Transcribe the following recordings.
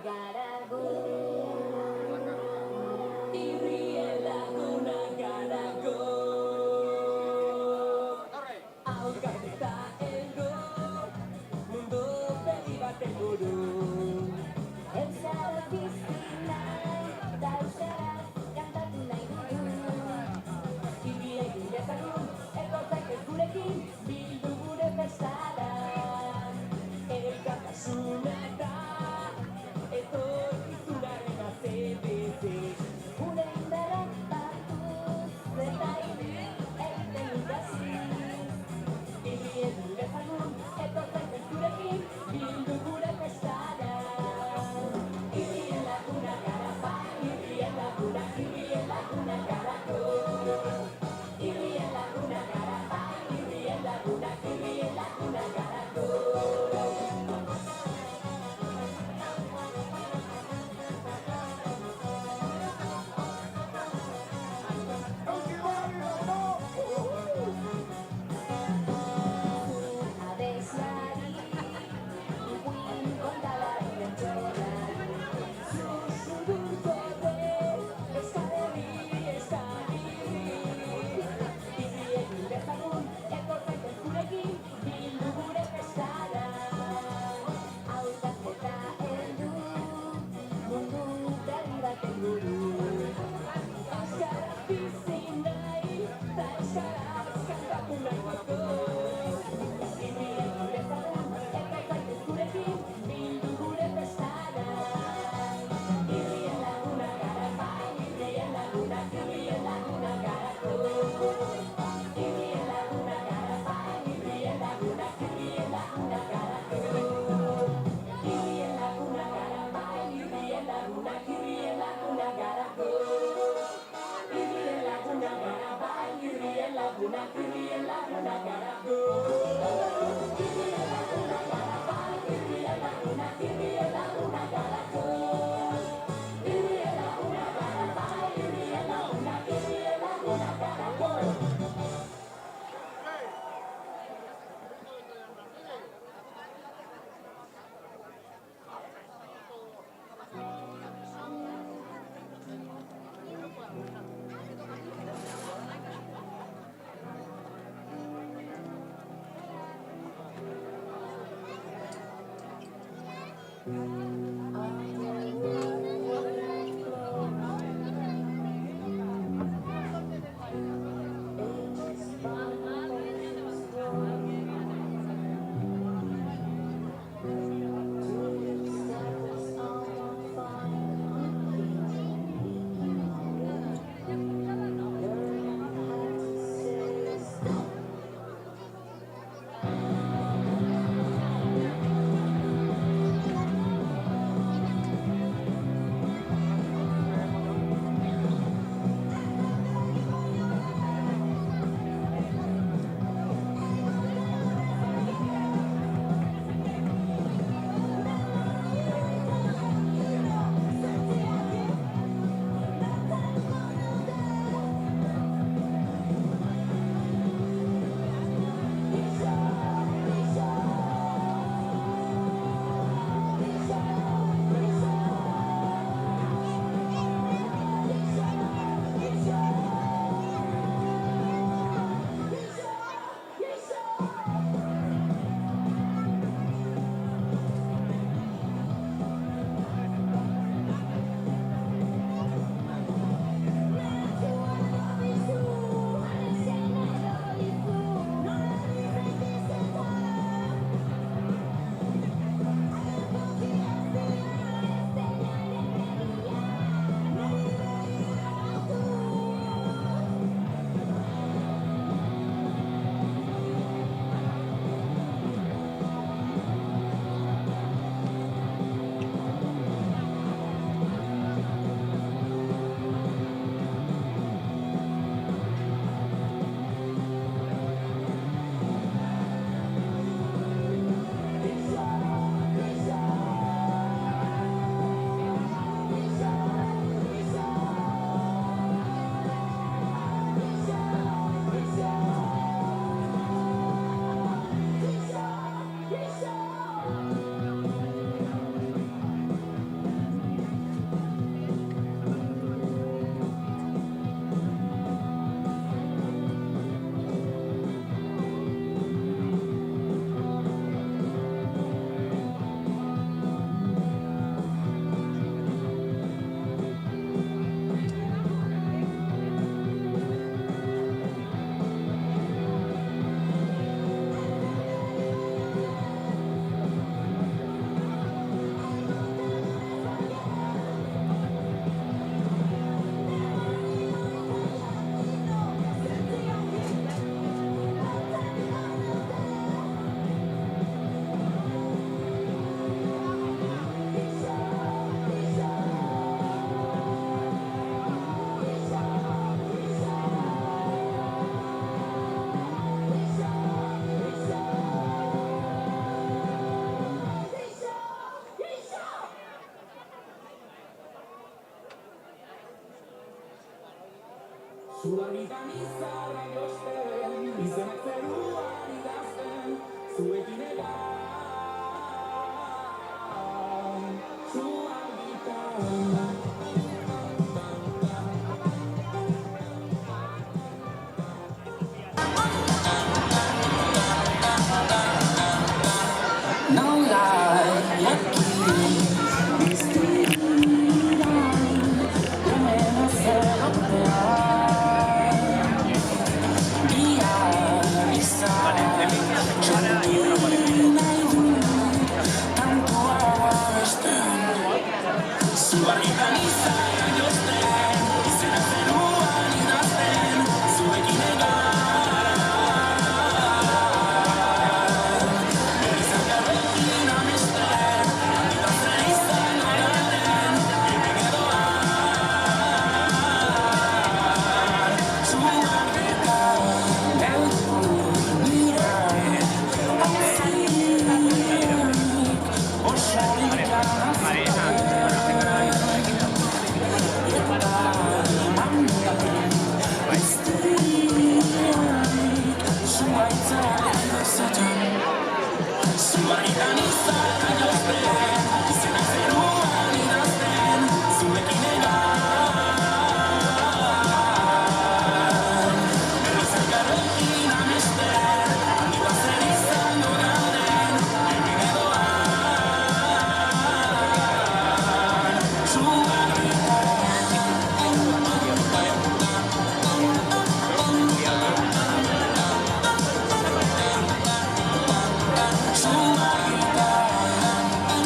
garago. Irrien laguna garago. Hau gaita heldu, mundu berri baten buru. Euskara bizi nahi, da euskaraz kantatu nahi dugu. Irria egin dezagun, etor zaitez gurekin, bildu gure festara. Elkartasuna eta etorkizunaren ACDC. Gure indarrak batuz, eta egiten ikasi. Irria egin dezagun, etor zaitez gurekin, bildu gure festara. Irrien laguna gara bai, irrien laguna garako. Irrien laguna gara bai, irrien laguna garako. Abeslari, ipuin kontalari bentsolari. Susurruko den, eskaderi. Irri egin dezagun, etor zaitez gurekin, bildu gure festara. Hau da eta heldu, mundu berri baten buru. Euskara bizi nahi, da euskaraz kantatu nahi dugu. Irri egin dezagun, etor zaitez gurekin, bildu gure festara. Irrien laguna gara bai, irrien laguna garako. Irrien laguna gara bai, irrien laguna garako. Irrien laguna gara bai, irrien laguna garako. Irrien laguna gara bai, irrien laguna garako. Irrien laguna gara bai, irrien laguna garako. Irrien laguna gara bai, irrien laguna garako.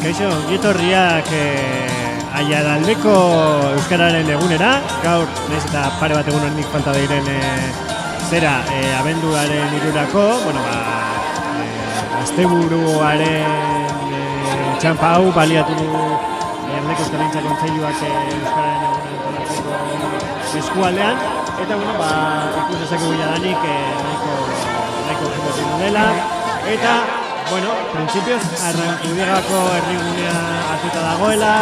Kaixo, gitorriak Aiaraldeko Euskararen egunera, gaur, nahiz eta pare bat egun hornik falta diren abenduaren 3rako, asteburuaren txampa hau baliatu du Aiaraldeko Euskarantza Kontseiluak Euskararen egunen antolatzeko eskualdean, eta ikus dezakegu jadanik nahiko jimotin dela, eta printzipioz, Arrankudiagako herrigunea hartuta dagoela,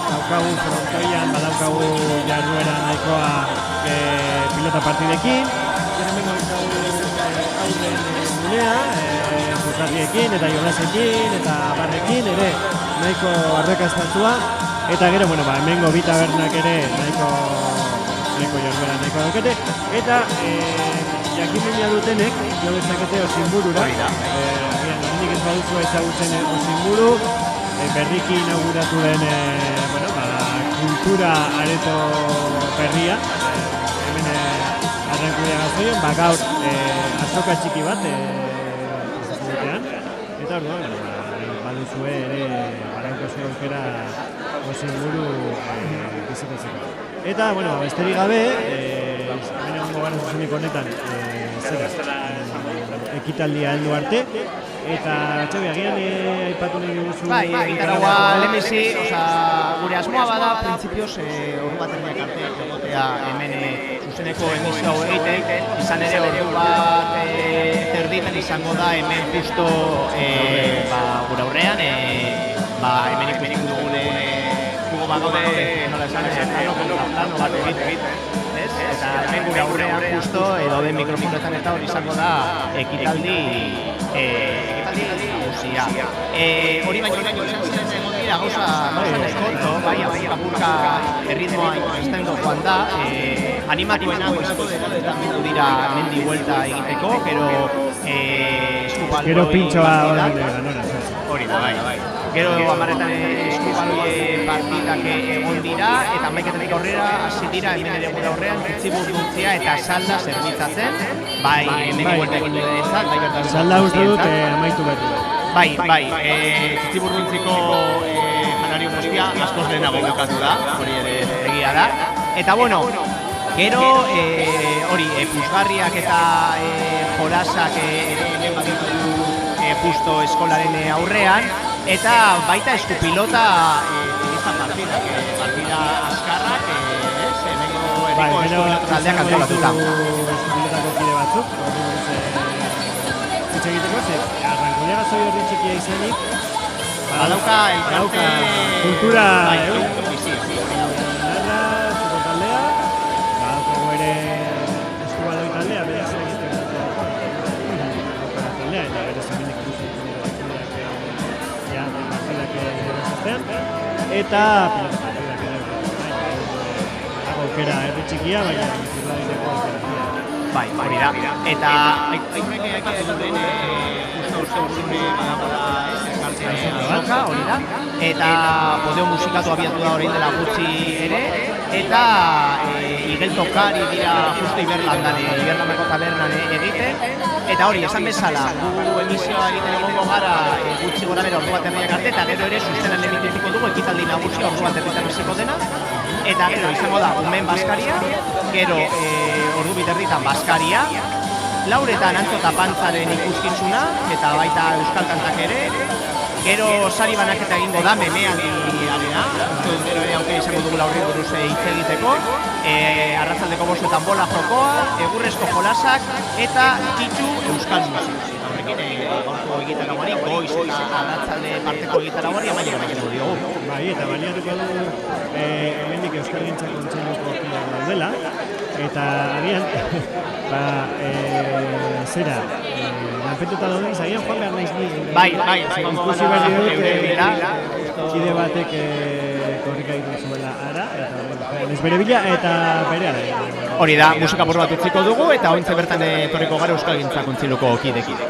daukagu frontoian, badaukagu jarduera nahikoa pilota partidekin, hemen daukagu aurren gunea, jokatiekin eta jolasekin eta barrekin ere nahiko arrakastatua, eta gero, hemengo bi tabernak ere nahiko jarduera nahiko daukete, eta jakimenia dutenek jo dezakete Osinburura, hendik ez baduzu ezagutzen Osinburu, berriki inauguratu den kultura areto berria, hemen Arrankudiaga zoion, gaur azoka txiki bat dutean, eta orduan baduzue ere badaukazue aukera Osinburu bizitatzeko. Eta, besterik gabe, hemen egongo gara zuzenik honetan, ekitaldia heldu arte, eta Txabi, agian aipatu nahi duzu... Egitaragoa lehenbizi, gure asmoa bada, printzipioz, ordu bat erdiak arte egotea hemen zuzeneko emisio hau egiten, izan ere ordu bat erditan izango da hemen justo gure aurrean, hemen ikusten dugune Hugo Bagode, nola esan plano bat egiten. Eta hemen gure aurrean justo dauden mikrofonetan eta hori izango da ekitaldi nagusia. Hori baino izan ziren egon dira gauza nahiko, apurka erritmoa ikusten joan da, animatuena goizeko denetan bildu dira mendi buelta egiteko, gero eskubaloi... Gero pintxoa hori da, bai. Gero amaretan eskubaloi partidak egon dira, eta amaiketetik aurrera hasi dira hemen ere gure aurrean zitziburduntzia eta salda zerbitzatzen, bai hemen buelta egin dudenentzat, bai bertan. Salda uste dut amaitu bertu. Bai, zitziburduntziko janario guztia askoz lehenago bukatu da, hori ere egia da. Eta gero hori puzgarriak eta jolasak hemen baditu justo eskolaren aurrean, eta baita eskupilota izan partida askarrak, hemengo herriko eskupilota taldeak antolatuta. Eskupilotako kide batzuk, hitz egiteko, Arrankudiaga zoi horri txikia izanik, badauka elkarte... kultura... bizi. Narra, zuko taldea, badaukago ere ostean, eta pilota partidak ere, aukera herri txikia, baina irladiteko aukera. Bai, hori da. Eta aitorek aipatu duen uste urrune badagoela azoka, hori da. Eta podeo musikatu abiatu da orain dela gutxi ere. Eta igeltokari dira justu Iberlandako tabernan egiten. Eta hori, esan bezala, gu emisioa egiten egongo gara gutxi gora bera ordu bat erdiak arte, eta gero ere sustenan emitituko dugu ekitaldi nagusia ordu bat erdiak hasiko dena. Eta gero izango da umen baskaria, gero ordu biterritan baskaria, lauretan Antzo eta Pantzaren ikuskizuna, eta baita euskal kantak ere, gero sari banaketa egingo da memealdiarena, gero ere aukera izango dugu laurri buruz hitz egiteko, arratsaldeko bostetan bola jokoa, egurrezko jolasak, eta titxu euskal musik. Horrekin gaurko egitaragoari, goiz eta arratsalde parteko egitaragoari amaiera baino diogu. Bai, eta baliatuko dugu hemendik Euskalgintza Kontseiluko kideak daudela, eta agian, zera, lanpetuta dauden izagian joan behar naiz ni. Bai, ikusi berri dut, kide batek korrika egiten zuela ara, eta ez bere bila, eta bere ara. Hori da, musika bat utziko dugu, eta ointze bertan etorriko gara Euskalgintza Kontseiluko kidekide.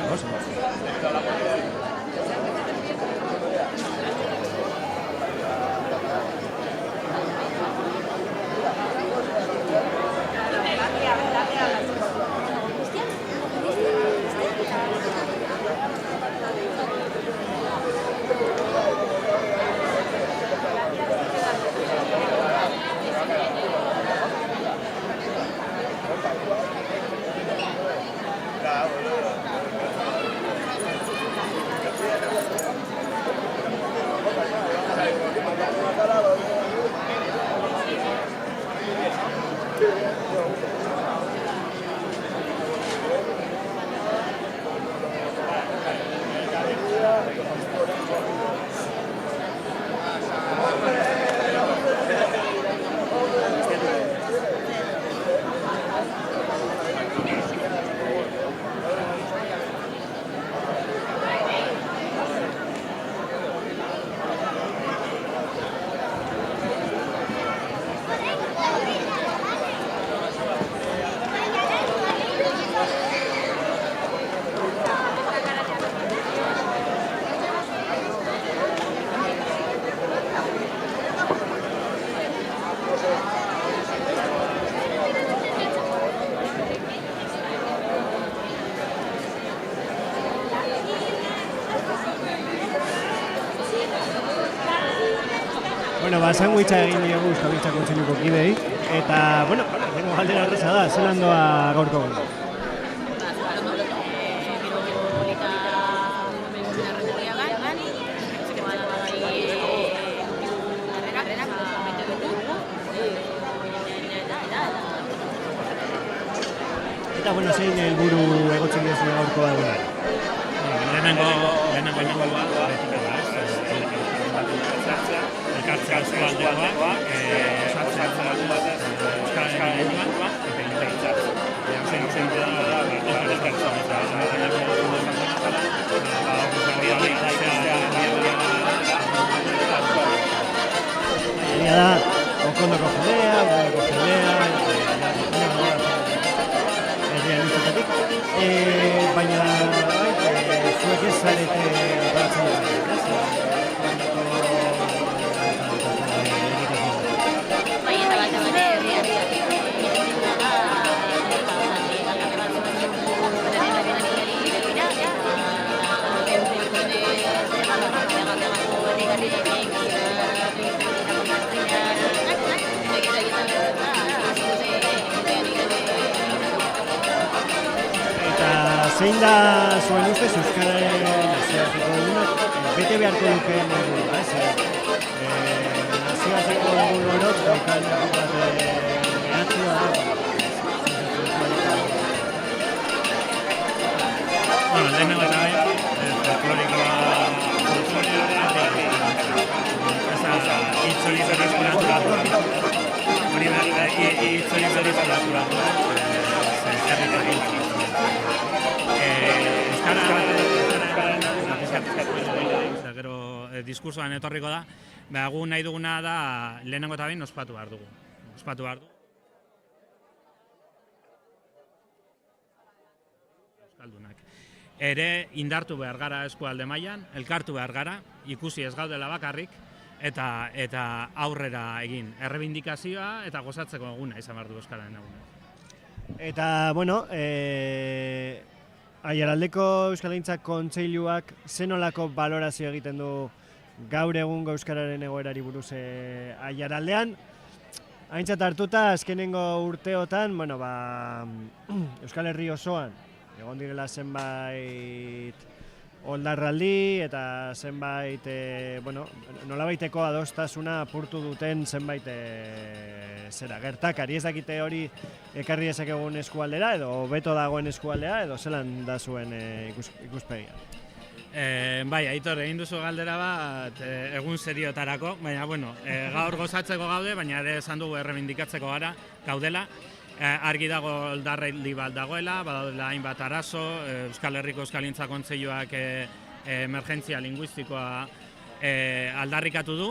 Bueno, sandwicha egin diogu Euskalgintza Kontseiluko kidei, eta, bueno, galdera erraza da, zelan doa gaurko gona? Eta, bueno, zein helburu egotzen diozu gaurko egunari? Lehenengo betika da, elkartzea eskualdekoa, osatzea euskararen inguruan, eta integratzea. Zen da, elkartzea da, okondoko jendea, baina zuek ez zarete baratzen dut. Zein da zuen ustez euskararen nazioarteko egunak bete beharko dukeen helburua, ez? Nazioarteko egun orok daukan bat eratzua da. Bueno, lehenengo eta bai, folklorikoa hitz hori berreskuratu hori hitz hori berreskuratu gero diskursoan etorriko da, gu nahi duguna da lehenengo eta behin ospatu behar dugu. Ospatu behar dugu. Euskaldunak. Ere indartu behar gara eskualde mailan, elkartu behar gara, ikusi ez gaudela bakarrik, eta aurrera egin. Errebindikazioa eta gozatzeko eguna izan behar du euskararen eguna. Eta, bueno, Aiaraldeko Euskalgintza Kontseiluak zenolako balorazio egiten du gaur egungo euskararen egoerari buruz Aiaraldean. Aintzat hartuta, azkenengo urteotan, bueno, Euskal Herri osoan, egon direla zenbait oldarraldi eta zenbait, nolabaiteko adostasuna apurtu duten zenbait gertakari. Ez dakite hori ekarri dezakegun eskualdera edo beto dagoen eskualdea edo zelan da zuen ikuspegia. Bai, Aitor, egin duzu galdera bat egun seriotarako, baina, gaur gozatzeko gaude, baina ere esan dugu errebindikatzeko gaudela. Argi dago oldarraldi bat dagoela, badaudela hainbat arazo, Euskal Herriko Euskalgintza Kontseiluak emergentzia linguistikoa aldarrikatu du,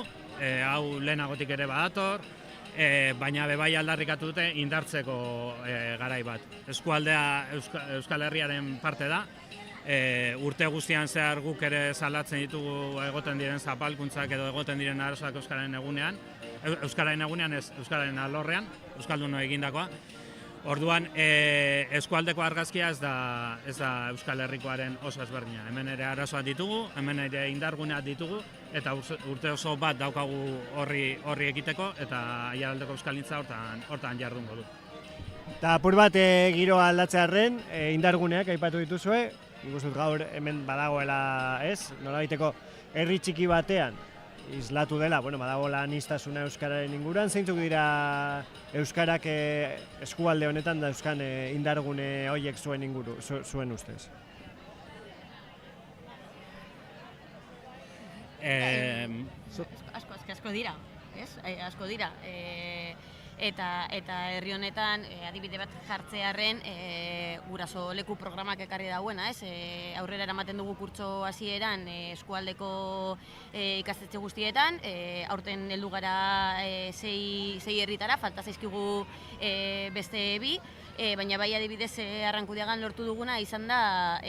hau lehenagotik ere badator, baina bebai aldarrikatu dute indartzeko garai bat. Eskualdea Euskal Herriaren parte da, urte guztian zehar guk ere salatzen ditugu egoten diren zapalkuntzak edo egoten diren arazoak Euskararen egunean, ez, Euskararen alorrean, Euskalduno egindakoa. Orduan, eskualdeko argazkia ez da Euskal Herrikoaren oso ezberdina. Hemen ere arazoak ditugu, hemen ere indarguneak ditugu, eta urte oso bat daukagu horri ekiteko, eta Aiaraldeko Euskalgintza hortan jardungo du. Eta apur bat giroa aldatzearren, indarguneak aipatu dituzue, ikustut gaur hemen badagoela nolabaiteko herri txiki batean, islatu dela, badagoela aniztasuna euskararen inguruan, zeintzuk dira euskarak eskualde honetan da euskan indargune horiek zuen ustez? Asko dira, ez? Asko dira. Eta herri honetan adibide bat jartzearren guraso leku programak ekarri dauena, ez? Aurrera eramaten dugu kurtso hasieran eskualdeko ikastetxe guztietan, aurten heldu gara 6 herritara, falta zaizkigu beste 2, baina bai adibidez Arrankudiagan lortu duguna izan da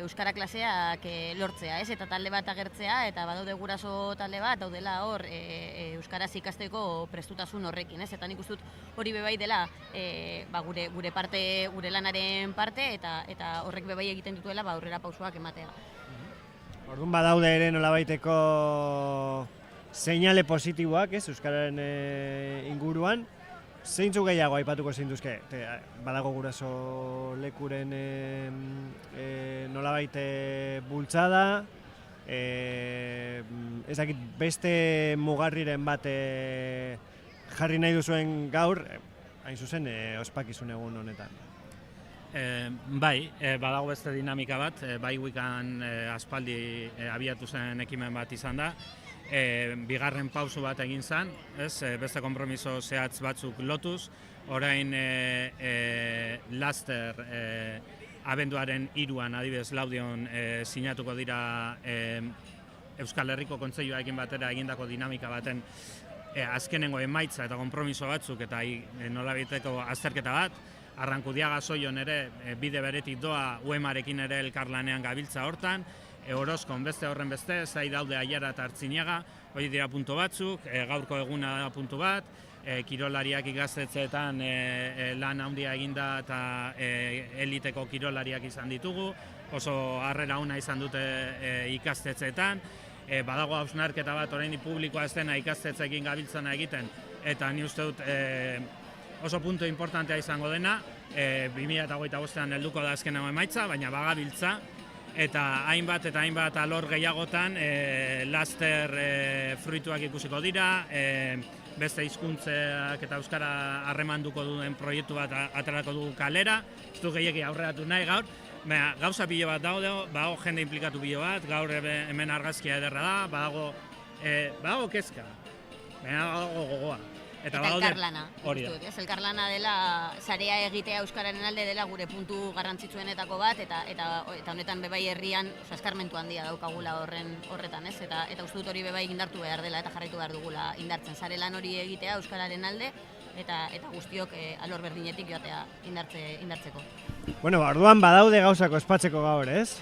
euskara klaseak lortzea, ez? Eta talde bat agertzea, eta badaude guraso talde bat daudela hor euskaraz ikasteko prestutasun horrekin, ez? Eta nik uste dut hori bebai dela gure parte, gure lanaren parte, eta horrek bebai egiten dituela aurrera pausoak ematea. Orduan badaude ere nolabaiteko seinale positiboak, ez? Euskararen inguruan. Zeintzuk gehiago aipatuko zintuzke? Badago guraso lekuren nolabait bultzada, ez dakit beste mugarriren bat jarri nahi duzuen gaur, hain zuzen, ospakizun egun honetan. Bai, badago beste dinamika bat, bai wikan aspaldi abiatu zen ekimen bat izan da, bigarren pausu bat egin zen, beste konpromiso zehatz batzuk lotuz, orain laster abenduaren 3an adibidez Laudion sinatuko dira Euskal Herriko Kontseiluarekin batera egindako dinamika baten azkenengo emaitza eta konpromiso batzuk eta nolabaiteko azterketa bat. Arrankudiaga Soion ere bide beretik doa UEMarekin ere elkarlanean gabiltza hortan, Orozkon beste horren beste, zai daude Aiara eta Artziniaga, hori dira puntu batzuk, gaurko eguna da puntu bat, kirolariak ikastetxeetan lan handia eginda eta eliteko kirolariak izan ditugu, oso harrera ona izan dute ikastetxeetan, badago hausnarketa bat oraindik publikoa ez dena ikastetxeekin gabiltzana egiten, eta ni uste dut oso puntu importantea izango dena, 2025an helduko da azkenengo emaitza, baina bagabiltza, eta hainbat alor gehiagotan laster fruituak ikusiko dira, beste hizkuntzak eta euskara harremanduko duen proiektu bat aterako dugu kalera, ez du gehiegi aurreratu nahi gaur, gauza pilo bat badago jende implikatu pilo bat, gaur hemen argazkia ederra da, badago kezka, badago gogoa. Eta badaude- elkarlana, hori da. ikusten dut, ez? Elkarlana dela, sarea egitea euskararen alde dela gure puntu garrantzitsuenetako bat, eta honetan bebai herrian, eskarmentu handia daukagula horretan, ez? Eta uste dut hori bebai indartu behar dela, eta jarraitu behar dugula indartzen. Sare lan hori egitea euskararen alde, eta guztiok alor berdinetik joatea indartzeko. Bueno, orduan badaude gauzak ospatzeko gaur, ez?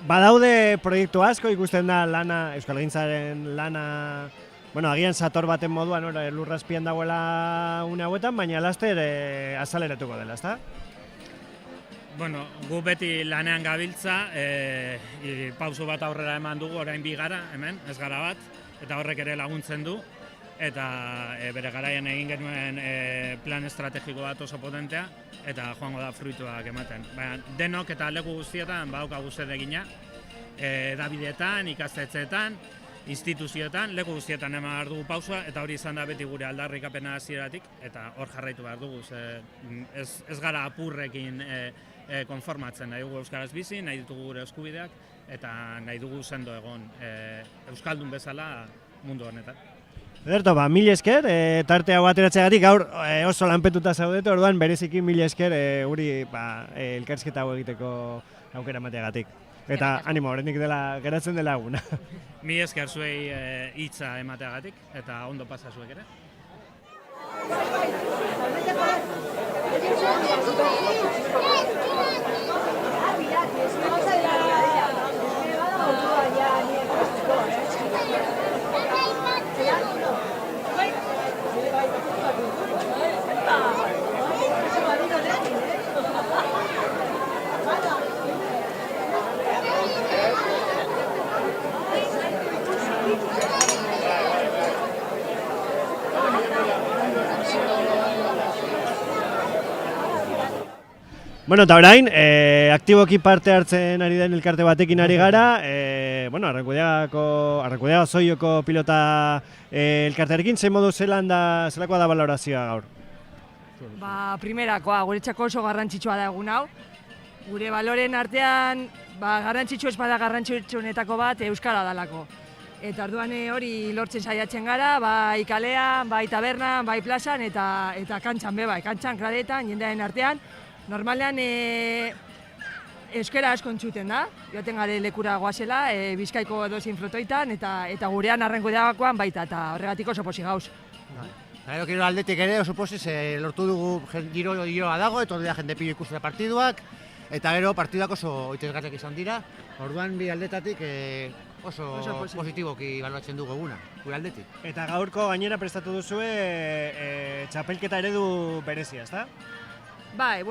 Badaude proiektu asko ikusten da lana, euskalgintzaren lana, bueno, agian sator baten moduan lurrazpian dagoela une hauetan, baina laster azaleratuko dela, ezta? Bueno, gu beti lanean gabiltza, pauso bat aurrera eman dugu, orain 2 gara, hemen, ez gara bat, eta horrek ere laguntzen du, eta bere garaian egin genuen plan estrategiko bat oso potentea, eta joango da fruituak ematen. Baina denok eta leku guztietan badaukagu zer egina, hedabideetan, ikastetxeetan, instituzioetan, leku guztietan eman behar dugu pausua, eta hori izan da beti gure aldarrikapena hasieratik, eta hor jarraitu behar dugu. Ez gara apurrekin konformatzen, nahi dugu euskaraz bizi, nahi ditugu gure eskubideak, eta nahi dugu sendo egon euskaldun bezala mundu honetan. Ederto, mila esker, tarte hau ateratzeagatik gaur oso lanpetuta zaudete, orduan bereziki mila esker guri elkarrizketa hau egiteko aukera emateagatik. Eta animo, oraindik dela geratzen dela eguna. Mila esker zuei hitza emateagatik, eta ondo pasa zuek ere. Bueno, eta orain, aktiboki parte hartzen ari den elkarte batekin ari gara, bueno, Arrankudiaga Zoioko pilota elkartearekin, zein modu zelakoa da balorazioa gaur? Primerakoa, guretzako oso garrantzitsua da egun hau. Gure baloren artean, garrantzitsu ez bada garrantzitsuenetako bat euskara dalako. Eta orduan hori lortzen saiatzen gara, bai kalean, bai tabernan, bai plazan, eta kantxan bai, kantxan, kradetan, jendearen artean. Normalean euskara asko entzuten da, joaten gare lekura goazela, Bizkaiko edozein flotoitan, eta gurean Arrankudiagakoan baita, eta horregatik oso posi gauz. Gero giro aldetik ere oso posiz lortu dugu giroa dago, etorri da jende pilo ikustera partiduak, eta gero partiduak oso oitezgarriak izan dira, orduan bi aldetatik oso positiboki baloratzen dugu eguna, gure aldetik. Eta gaurko gainera prestatu duzue txapelketa eredu berezia, ezta? Bai,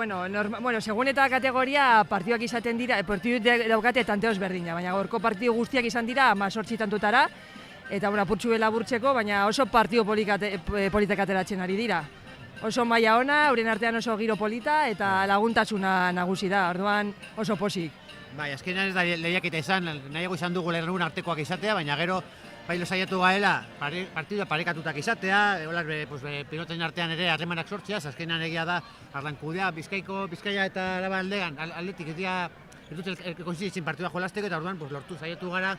segun eta kategoria partiduak izaten dira, partidu daukate tanteoz berdina, baina gaurko partidu guztiak izan dira 18 tantutara, eta apurtxu laburtzeko, baina oso partidu politak ateratzen ari dira. Oso maila ona, euren artean oso giro polita, eta laguntasuna nagusi da, orduan oso posik. Bai, azkenean ez da lehiaketa izan, nahiago izan dugu lerrun artekoak izatea, baina gero bailo saiatu gaela partidua parekatutak izatea, piloten artean ere harremanak sortzeaz, azkenean egia da Arrankudia, Bizkaia eta Araba aldetik ez dute kointziditzen partidua jolasteko, eta orduan lortu saiatu gara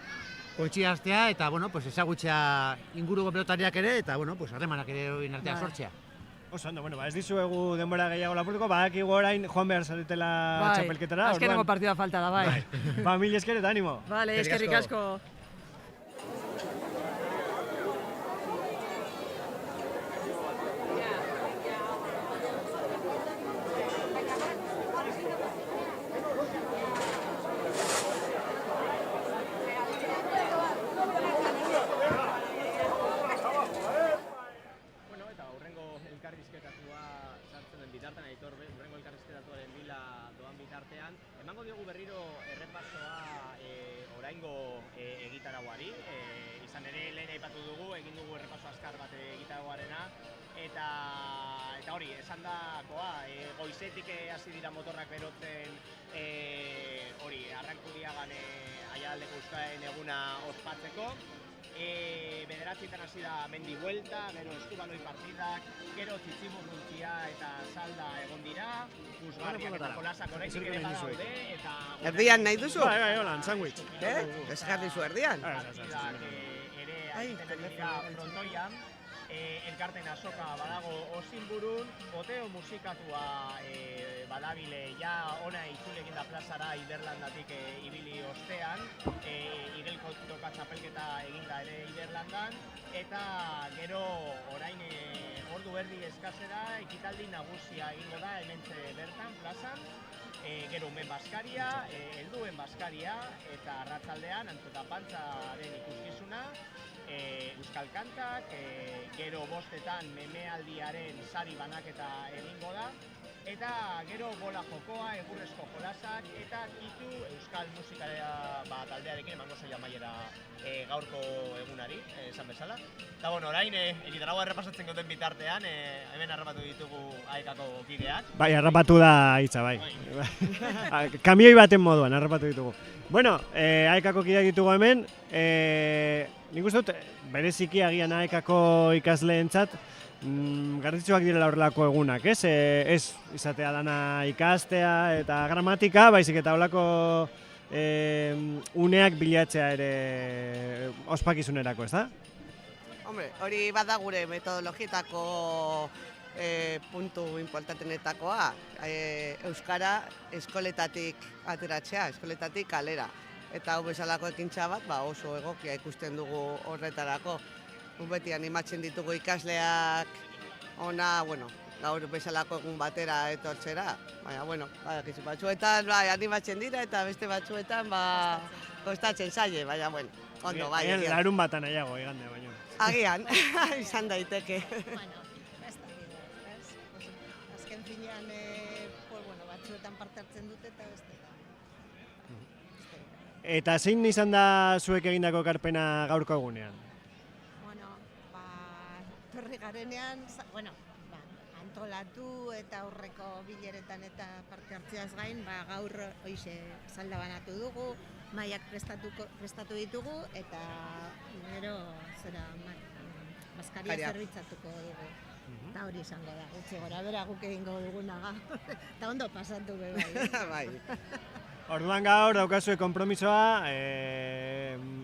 kointzidaztea eta ezagutzea inguruko pelotariak ere, eta harremanak ere artean sortzea. Oso ondo, ez dizuegu denbora gehiago lapurtuko, badakigu orain joan behar zaretela txapelketara. Azkeneko partidua falta da, bai. Mila esker eta animo. Vale, eskerrik asko. Emango diogu berriro errepasoa oraingo egitaragoari, izan ere lehen aipatu dugu, egin dugu errepaso azkar bat egitaragoarena, eta hori, esan dakoa, goizetik hasi dira motorrak berotzen Arrankudiagan aialdeko euskararen eguna ospatzeko. Bederatzietan hasi da mendi buelta, gero eskubaloi partidak, gero txitximurruntzia eta salda egon dira, puzgarriak eta kolasak horretik ere badaude, eta... Erdian nahi duzu? Bai, holan, sandwich. Ez jarri zu erdian? Partidak ere aiten dira frontoian, elkarten azoka badago osinburun, poteo musikatua badabile ja ona itzulekin da plazara Iberlandatik ibili ostean, igelko toka txapelketa eginda ere Iberlandan, eta gero orain ordu erdi eskasera ekitaldi nagusia egingo da hementxe bertan plazan, gero umen baskaria, helduen baskaria, eta arratsaldean Antxota Pantzaren ikuskizuna, euskal kantak, gero bostetan memealdiaren sari banaketa egingo da, eta gero bola jokoa, egurrezko jolasak, eta kitu euskal musika taldearekin emango zaila amaiera gaurko egunari, esan bezala. Eta bueno, orain, egitaragoa errepasatzen goten bitartean, hemen harrapatu ditugu AEK-ko kideak. Bai, harrapatu da hitza, bai. Kamioi baten moduan, harrapatu ditugu. Bueno, AEK-ko kideak ditugu hemen, nik uste dut, bereziki agian AEK-ko ikasleentzat, garrantzitsuak direla horrelako egunak, ez? Ez izatea dana ikastea eta gramatika, baizik eta horrelako uneak bilatzea ere ospakizunerako, ez da? Hombre, hori bada gure metodologietako puntu importantenetakoa, euskara eskoletatik ateratzea, eskoletatik kalera. Eta hau bezalako ekintza bat oso egokia ikusten dugu horretarako. Beti animatzen ditugu ikasleak ona, gaur bezalako egun batera etortzera. Baina, batzuetan animatzen dira eta beste batzuetan kostatzen zaie, baina, ondo, bai. Larun batan nahiago, igande, baina. Agian, izan daiteke. Bueno, ez da bide, ez? Azken finean, batzuetan parte hartzen dute eta beste da. Eta zein izan da zuek egindako ekarpena gaurko egunean? Torri garenean, antolatu eta aurreko bileretan eta parte hartzeaz gain, gaur hoize salda banatu dugu, mahaiak prestatu ditugu eta gero baskaria zerbitzatuko dugu. Eta hori izango da, gutxi gora bera guk egingo duguna eta ondo pasatu be bai. Orduan gaur daukazue konpromisoa,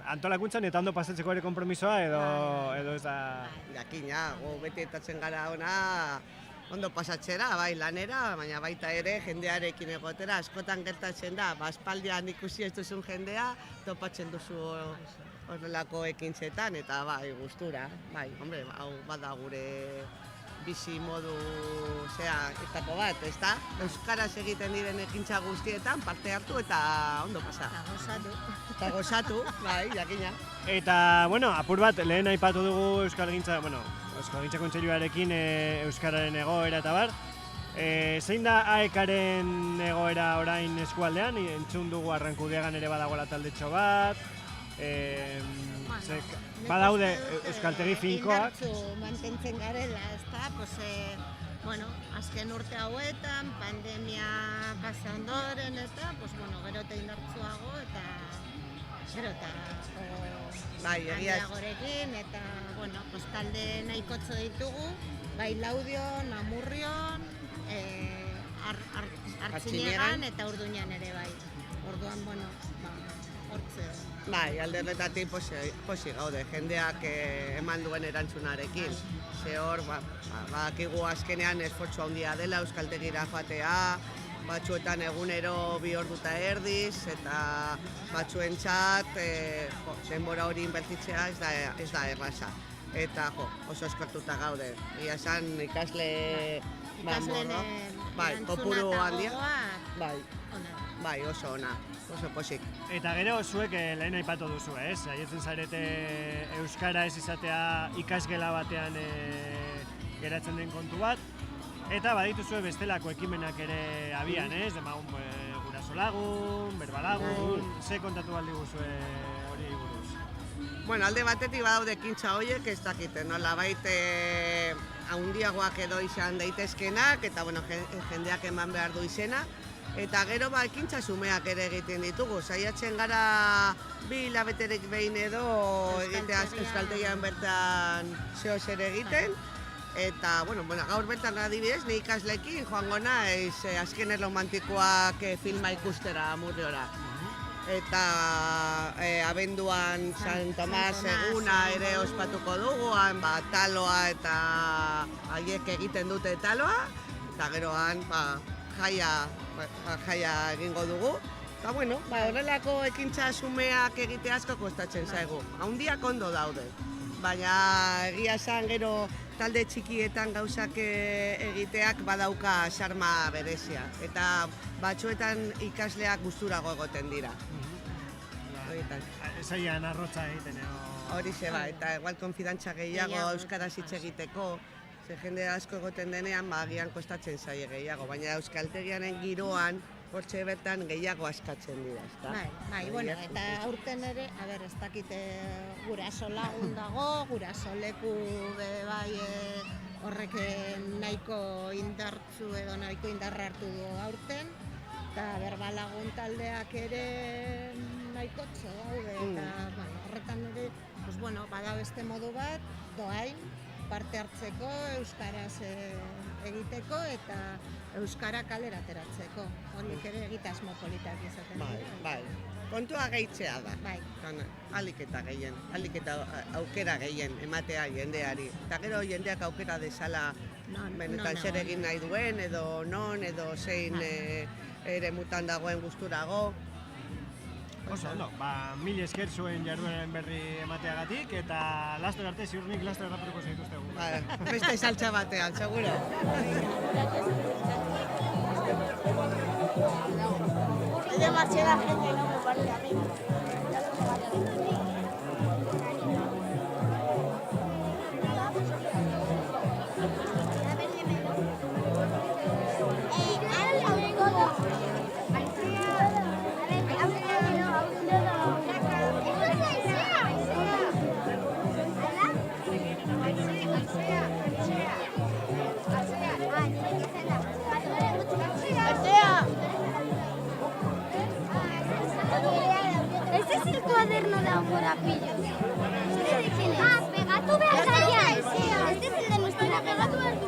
antolakuntzan eta ondo pasatzeko ere konpromisoa edo ez da... Jakina, beti etatzen gara ona ondo pasatzera, bai lanera, baina baita ere jendearekin egotera, askotan gertatzen da, aspaldian ikusi ez duzun jendea, topatzen duzu horrelako ekintzetan eta bai, gustura, bai, hombre, hau bada gure bizi modu etako bat, ez da? Euskaraz egiten diren ekintza guztietan parte hartu eta ondo pasa. Eta gozatu, bai, jakina. Eta, apur bat, lehen aipatu dugu Euskalgintza Kontseiluarekin Euskararen egoera eta bar. Zein da AEK-aren egoera orain eskualdean? Entzun dugu Arrankudiagan ere badagoela taldetxo bat. Badaude euskaltegi finkoak. Mantentzen garela, ezta? Azken urte hauetan, pandemia pasa ondoren eta, gero eta indartsuago eta handiagorekin eta, talde nahikotxo ditugu, bai Laudion, Amurrion, Artzinegan eta Urduñan ere bai. Orduan, hortze. Bai, alde horretatik posi gaude, jendeak eman duen erantzunarekin. Ze hor, badakigu azkenean esfortzu handia dela euskaltegira joatea, batzuetan egunero 2 ordu eta erdiz, eta batzuentzat denbora hori inbertitzea ez da erraza. Eta oso eskortuta gaude. Egia esan ikasle kopuru handia. Bai, oso ona. Oso posik. Eta gero zuek lehen aipatu duzu, ez? Haietzen zarete euskara ez izatea ikasgela batean geratzen den kontu bat. Eta badituzue bestelako ekimenak ere abian, ez? Demagun gurasolagun, berbalagun, ze kontatu baldi guzue hori buruz? Alde batetik badaude ekintza horiek ez dakite, nolabait handiagoak edo izan daitezkenak eta jendeak eman behar du izena. Eta gero ekintza xumeak ere egiten ditugu, saiatzen gara 2 hilabeterik behin edo egitea euskaltegian bertan zeo zer egiten. Eta, gaur bertan adibidez, ni ikasleekin joango naiz azken erromantikoak filma ikustera Amurriora. eta abenduan San Tomas eguna ere ospatuko dugu, taloa eta haiek egiten dute taloa, eta geroan jaia egingo dugu. Eta bueno, horrelako ekintza xumeak egite asko kostatzen zaigu. Handiak ondo daude, baina egia esan gero talde txikietan gauzak egiteak badauka xarma berezia. Eta batzuetan ikasleak gusturago egoten dira. Zaian arrotza egiten, Horixe eta igual konfidantza gehiago euskaraz hitz egiteko, ze jende asko egoten denean, agian kostatzen zaie gehiago, baina euskaltegiaren giroan, hortxe bertan gehiago askatzen dira, ezta? Bai, bueno, eta aurten ere, ez dakite guraso lagun dago, guraso leku bai horrek nahiko indartzu edo nahiko indarra hartu du aurten, eta berbalagun taldeak ere nahiko txo daude, eta horretan ere, bada beste modu bat, doain, parte hartzeko, euskaraz egiteko eta euskara kalera ateratzeko. Horik ere egitasmo politak izaten dira. Bai, kontua gehitzea da. Bai. Alik eta aukera gehien ematea jendeari. Eta gero jendeak aukera dezala benetan zer egin nahi duen, edo zein ere mutan dagoen gusturago. Oso, ondo, mil esker zuen jarduaren berri emateagatik, eta laster arte, ziurnik laster rapatuko zaituztegu. Beste saltza batean, seguro. Hay demasiada gente, no me parece a mí. Este es el cuaderno de Amorapillo. Pegatu behar zaila. Este es el de nuestra pegatu behar du.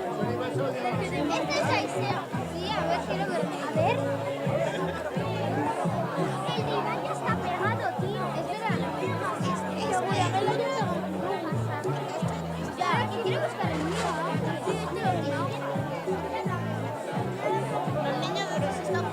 Este es Aisea. Sí, a ver, quiero ver. A ver. El de Iván ya está pegado, tío. Es verdad. Pero voy a verlo yo. Ya, que quiero buscar el mío. Sí, este lo mío. Los niños de los están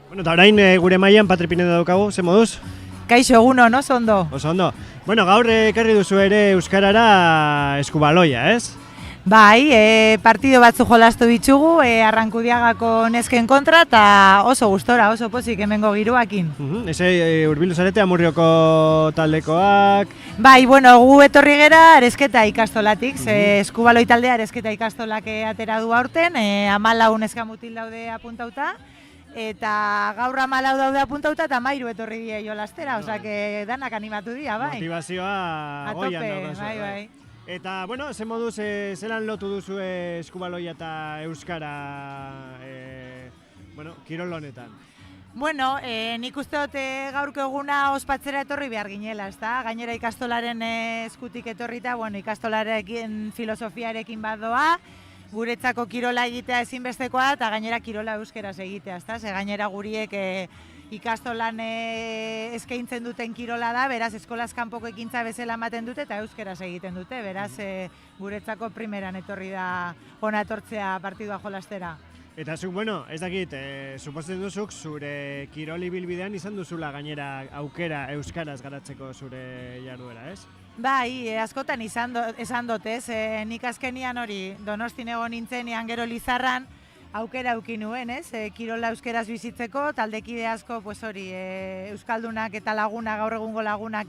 Bueno, eta orain gure mailan Patri Pinedo daukagu, ze moduz? Kaixo, egunon, oso ondo. Oso ondo. Bueno, gaur ekarri duzu ere euskarara eskubaloia, ez? Bai, partido batzu jolastu ditugu, Arrankudiagako nesken kontra, eta oso gustora, oso pozik hemengo giroakin. Eze hurbildu zarete Amurrioko taldekoak? Bai, bueno, gu etorri gera Arezketa ikastolatik, eskubaloi taldea Arezketa ikastolak atera du aurten, 14 neska mutil daude apuntauta, eta gaur 14 daude apuntauta eta 13 etorri die jolastera, osea que danak animatu dira, bai. Motivazioa goian daukazu. Bai. Eta, bueno, ze moduz, zelan lotu duzu eskubaloia eta euskara, kirol honetan? Bueno, nik uste dut gaurko eguna ospatzera etorri behar ginela, ezta? Gainera ikastolaren eskutik etorrita, bueno, ikastolarekin filosofiarekin bat doa, guretzako kirola egitea ezinbestekoa eta gainera kirola euskeraz egitea, ezta? Ze gainera guriek ikastolan eskaintzen duten kirola da, beraz eskolaz kanpoko ekintza bezala ematen dute eta euskeraz egiten dute, beraz guretzako primeran etorri da hona etortzea partidua jolastera. Eta zuk, bueno, ez dakit, suposten duzuk zure kirol ibilbidean izan duzula gainera aukera euskaraz garatzeko zure jarduera, ez? Bai, askotan esan dut, ez? Nik azkenian hori Donostin egon nintzenean gero Lizarran, aukera eukin nuen, ez? Kirola euskeraz bizitzeko, taldekide asko, pues hori, euskaldunak eta lagunak, gaur egungo lagunak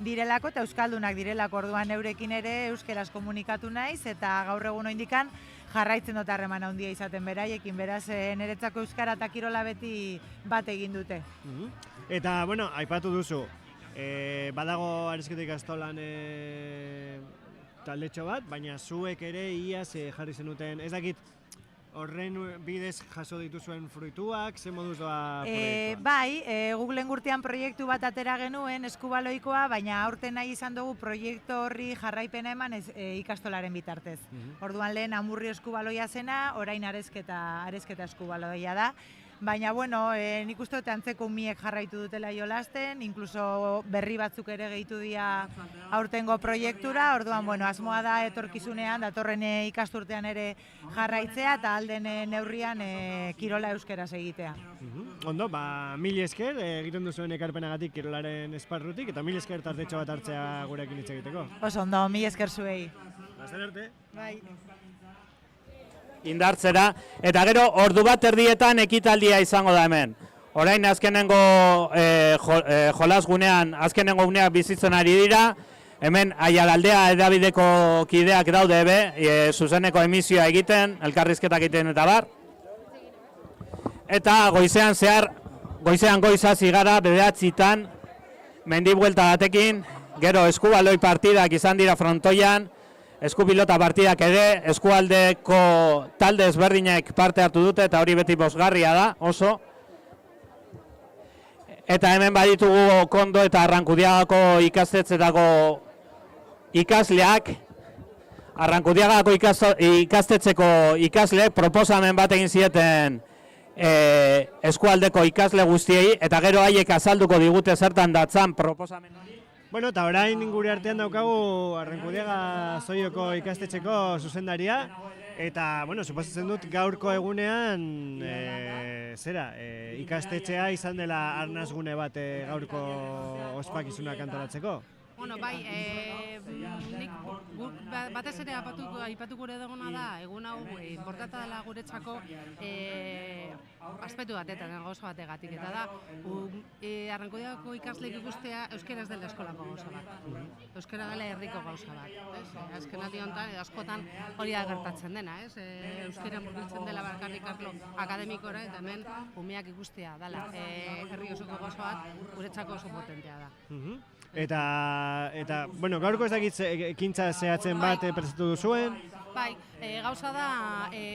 direlako eta euskaldunak direlako, orduan eurekin ere euskeraz komunikatu naiz eta gaur egun oindikan jarraitzen dut harreman handia izaten beraiekin, beraz niretzako euskara eta kirola beti bat egin dute. Eta, bueno, aipatu duzu, badago Arezketa ikastolan taldetxo bat, baina zuek ere iaz jarri zenuten, ez dakit, horren bidez jaso dituzuen fruituak, ze moduz doa proiektua? Bai, Googleen gurtean proiektu bat atera genuen eskubaloikoa, baina aurten nahi izan dugu proiektu horri jarraipena eman ikastolaren bitartez. Orduan lehen Amurrio eskubaloia zena, orain arezketa eskubaloia da. Baina, bueno, nik uste dut antzeko umiek jarraitu dutela jolasten, inkluso berri batzuk ere gehitu dira aurtengo proiektura, orduan, bueno, asmoa da etorkizunean, datorren ikasturtean ere jarraitzea, eta alden neurrian kirola euskeraz egitea. Ondo, mil esker egiten duzuen ekarpenagatik kirolaren esparrutik, eta mil esker tartetxo bat hartzea gurekin hitz egiteko. Oso ondo, mil esker zuei. Laster arte. Bai. Indartzera, eta gero ordu bat erdietan ekitaldia izango da hemen. Orain azkenengo jolas gunean, azkenengo guneak bizitzen ari dira, hemen Aialaldea edabideko kideak daude zuzeneko emisioa egiten, elkarrizketak egiten eta bar. Eta goizean goizazi gara 9:00 mendibuelta batekin, gero eskubaloi partidak izan dira frontoian, eskupilota partidak ere, eskualdeko talde ezberdinek parte hartu dute, eta hori beti bozgarria da, oso. Eta hemen baditugu Kondo eta Arrankudiagako ikastetxetako ikasleak, Arrankudiagako ikastetxeko ikasleek proposamen bat egin zieten eskualdeko ikasle guztiei, eta gero haiek azalduko digute zertan datzan proposamen hori. Bueno, eta orain gure artean daukagu Arrankudiaga Zoioko ikastetxeko zuzendaria, eta, bueno, suposatzen dut gaurko egunean, ikastetxea izan dela arnazgune bat gaurko ospakizunak antolatzeko? Bueno, bai, nik batez ere aipatuko gure duguna da, egun hau importanta dela guretzako aspektu batetan, gauza bategatik, eta da, Arrankudiagako ikasleek ikustea euskera ez dela eskolako gauza bat. Euskera dela herriko gauza bat. Azken aldi honetan, askotan hori da gertatzen dena, euskera murgiltzen dela bakarrik arlo akademikora, eta hemen umeak ikustea dela herri osoko gauza bat, guretzako oso potentea da. Eta, bueno, gaurko ez dakit ekintza zehatzen bat prestatu duzuen? Bai, gauza da,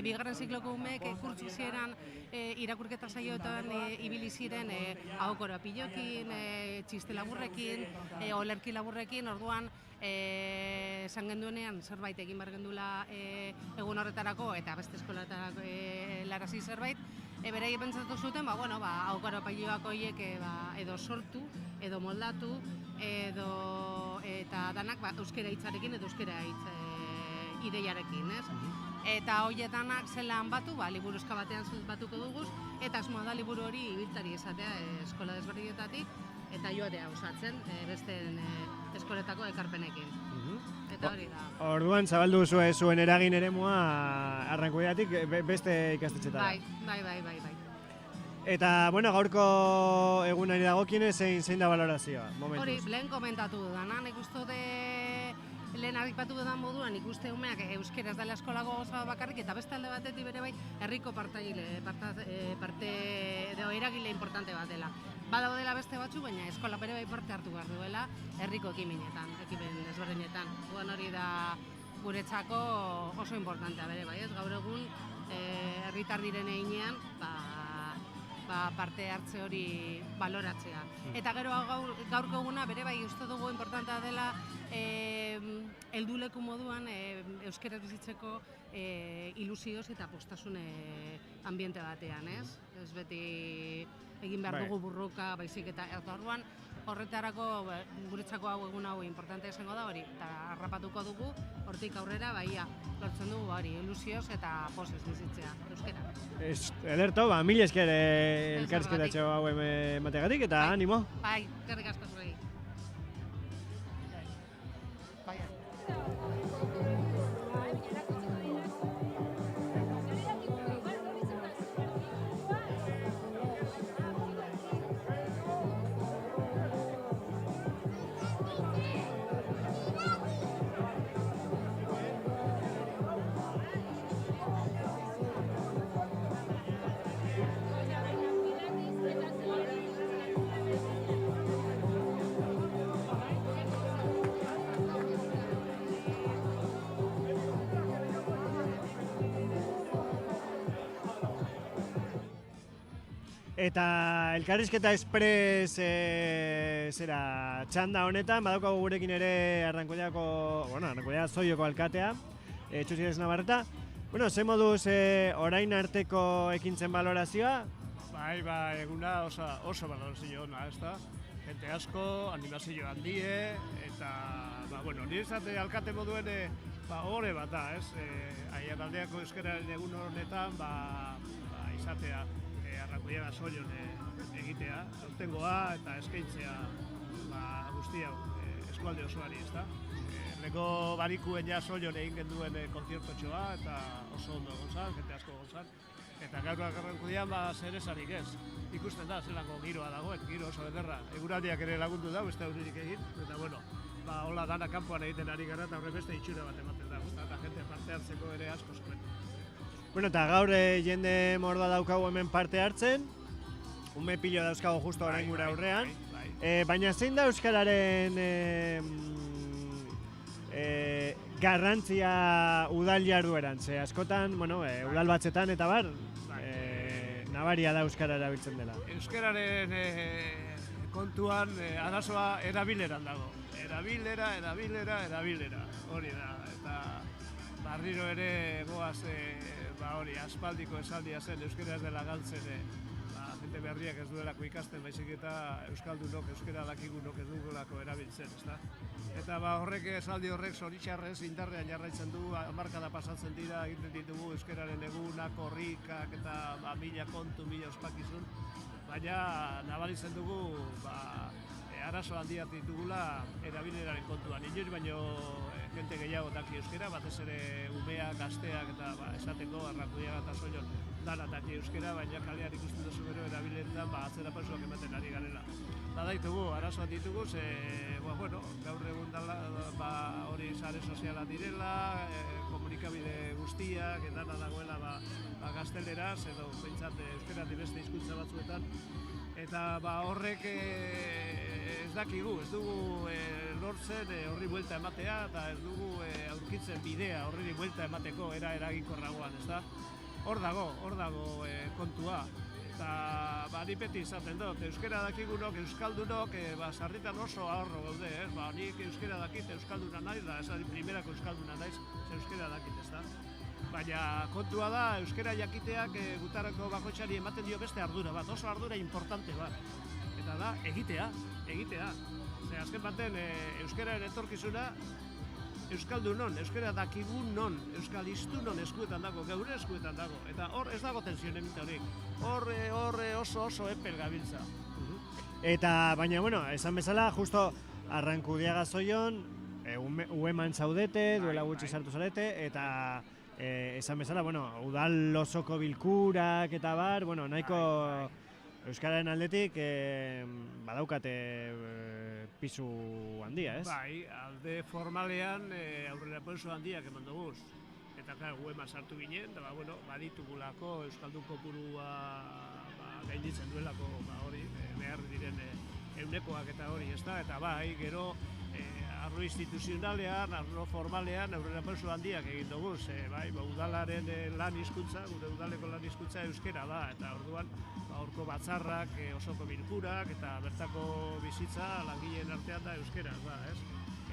bigarren zikloko umeek kurtsu zieran irakurketa saioetan ibili ziren ahokora pilokin, txiste laburrekin, olerki laburrekin, orduan esan genduenean zerbait egin behar gendula egun horretarako eta beste eskolatarako larazi zerbait, berei pentsatu zuten, ahokora piloak horiek edo sortu, edo moldatu, eta danak euskera hitzarekin edo euskera hitz ideiarekin, ez? Eta horietanak zelan batu, liburuzka batean batuko duguz, eta asmoa da liburu hori ibiltari esatea eskola desberdinetatik, eta joatea osatzen beste eskoletako ekarpenekin. Eta hori da. Orduan, zabaldu zuen eragin eremua Arrankudiagatik beste ikastetxetara. Bai. Eta, bueno, gaurko egunari dagokionez zein da valorazioa, momentuz? Hori, lehen komentatu dudana, nik uste lehen aipatu dudan moduan ikuste umeak euskera ez dela eskolako gauza bakarrik, eta beste alde batetik bere bai herriko parte edo eragile importante bat dela. Badaudela beste batzu, baina eskola bere bai parte hartu behar duela herriko ekimenetan, ekimen ezberdinetan. Duan hori da guretzako oso importantea bere bai, ez? Gaur egun herritar diren heinean, parte hartze hori baloratzea. Eta gero gaurko eguna bere bai uste dugu importantea dela helduleku moduan euskaraz bizitzeko ilusioz eta postasun ambiente batean, ez? Ez beti egin behar dugu burruka, baizik eta orduan horretarako guretzako egun hau importantea izango da hori, eta harrapatuko dugu, hortik aurrera lortzen dugu hori, ilusioz eta posez bizitzea euskera. Ederto, mil esker elkarrizketatxo hau emategatik eta animo. Bai, eskerrik asko zuei. Eta elkarrizketa espres zera txanda honetan, badaukagu gurekin ere Arrankudiako Zoioko alkatea, Txusi Navarreta. Bueno, ze moduz orain arteko ekintzen balorazioa? Bai, eguna oso balorazio ona, ez da? Jente asko, animazio handie, eta, nire izate alkate moduen horre bat da, ez? Aiaraldeako euskararen egun honetan, izatea Arrankudiaga Zoion egitea, aurtengoa eta eskaintzea guztia eskualde osoari, ez da? Leko barikuen ja Zoion egin genduen konziertotxoa eta oso ondo gontzan, jente asko gontzan. Eta gaur Arrankudian zer esarik ez. Ikusten da, zelango giroa dagoen, giro oso ederra. Eguraldiak ere lagundu da, beste aurririk egin. Eta hola dana kanpoan egiten ari gara eta horre beste itxura bat ematen da. Eta jente parte hartzeko ere asko zuen. Eta gaur jende mordoa daukagu hemen parte hartzen, ume pilo dauzkago justo orain gure aurrean, baina zein da euskararen garrantzia udal jardueran, ze askotan, udal batzetan eta bar, nabaria da euskara erabiltzen dela. Euskararen kontuan arazoa erabileran dago. Erabilera, hori da, eta barriro ere goaz aspaldiko esaldia zen, euskara ez dela galtzen, jente berriak ez duelako ikasten, baizik eta euskaldunok, euskara dakigunok ez dugulako erabiltzen, ezta? Eta horrek esaldi horrek zoritxarrez indarrean jarraitzen du, hamarkada pasatzen dira, egiten ditugu euskararen egunak, korrikak eta mila kontu, mila ospakizun, baina nabaritzen dugu arazo handiak ditugula erabileraren kontuan. Inoiz baino jente gehiago daki euskara, batez ere umeak, gazteak eta esateko Arrankudiaga eta Zoion dana daki euskara, baina kalean ikusten duzu gero erabileretan atzera pausoak ematen ari garela. Badaitugu, arazoak ditugu, gaur egun hori sare soziala direla, komunikabide guztiak, dana dagoela gazteleraz, edo behintzat euskara beste hizkuntza batzuetan, eta horrek ez dakigu, ez dugu lortzen horri buelta ematea, eta ez dugu aurkitzen bidea horri buelta emateko eraginkorragoan, ez da? Hor dago kontua. Eta nik beti izaten dut, euskara dakigunok, euskaldunok, sarritan oso ahorro gaude, nik euskara dakit, euskalduna naiz, da, esan primerako euskalduna naiz, euskara dakit, ez da? Baina kontua da, euskara jakiteak gutarako bakoitzari ematen dio beste ardura bat, oso ardura importante bat. Eta da, egitea. Azken baten, euskararen etorkizuna, euskaldunon, euskara dakigunon, euskalistunon eskuetan dago, geure eskuetan dago. Eta hor ez dago tensioen emite horik. Hor oso epel gabiltza. Eta, baina, esan bezala, justo Arrankudiaga Zoion, ueman zaudete, duela gutxi sartu zarete, eta esan bezala, udal osoko bilkurak eta bar, nahiko euskararen aldetik badaukate pisu handia, ez? Bai, alde formalean aurrera pauso handiak eman duguz. Eta, uema sartu ginen, eta baditugulako euskaldun kopurua gainditzen duelako hori, behar diren eunekoak eta hori, ez da? Eta gero arlo instituzionalean, arlo formalean, aurrera pauso handiak egin dugu, udalaren lan hizkuntza, gure udaleko lan hizkuntza euskera da, eta orduan horko batzarrak, osoko bilkurak, eta bertako bizitza langileen artean da euskera, ez?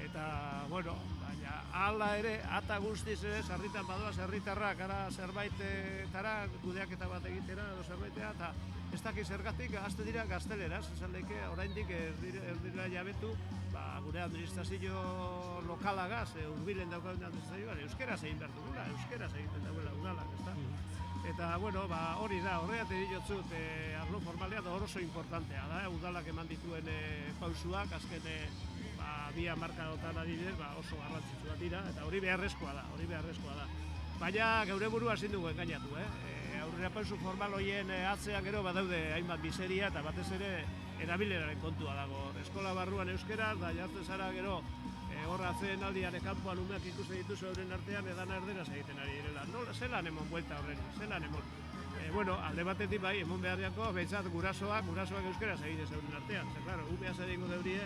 Eta, baina hala ere, ata guztiz ere, sarritan badoaz herritarrak, zerbaitara kudeaketa bat egitera, edo zerbaitea, eta ez dakit zergatik, azte dira gazteleraz, esan daike, oraindik ez dira jabetu, gure administrazio lokalagaz, urbilen daukagun administrazioan, euskeraz egin behar dugula, euskeraz egiten dagoela udalak, ez da? Eta, hori da, horregatik diotzut, arlo formalean oso importantea da, udalak eman dituen pausuak, azken bi hamarkadotan adibidez, oso garrantzitsua dira, eta hori beharrezkoa da. Baina geure burua ezin dugu engainatu, aurrera pausu formal horien atzean gero badaude hainbat miseria eta batez ere erabileraren kontua dago. Eskola barruan euskera, da jartzen zara gero hor atzeen aldian kanpoan umeak ikusten dituzu euren artean edana erderaz egiten ari direla. Zelan emon buelta horren, zelan emon. Alde batetik bai, emon behar diako, behintzat gurasoak euskeraz egiten euren artean. Umeaz egingo deurie,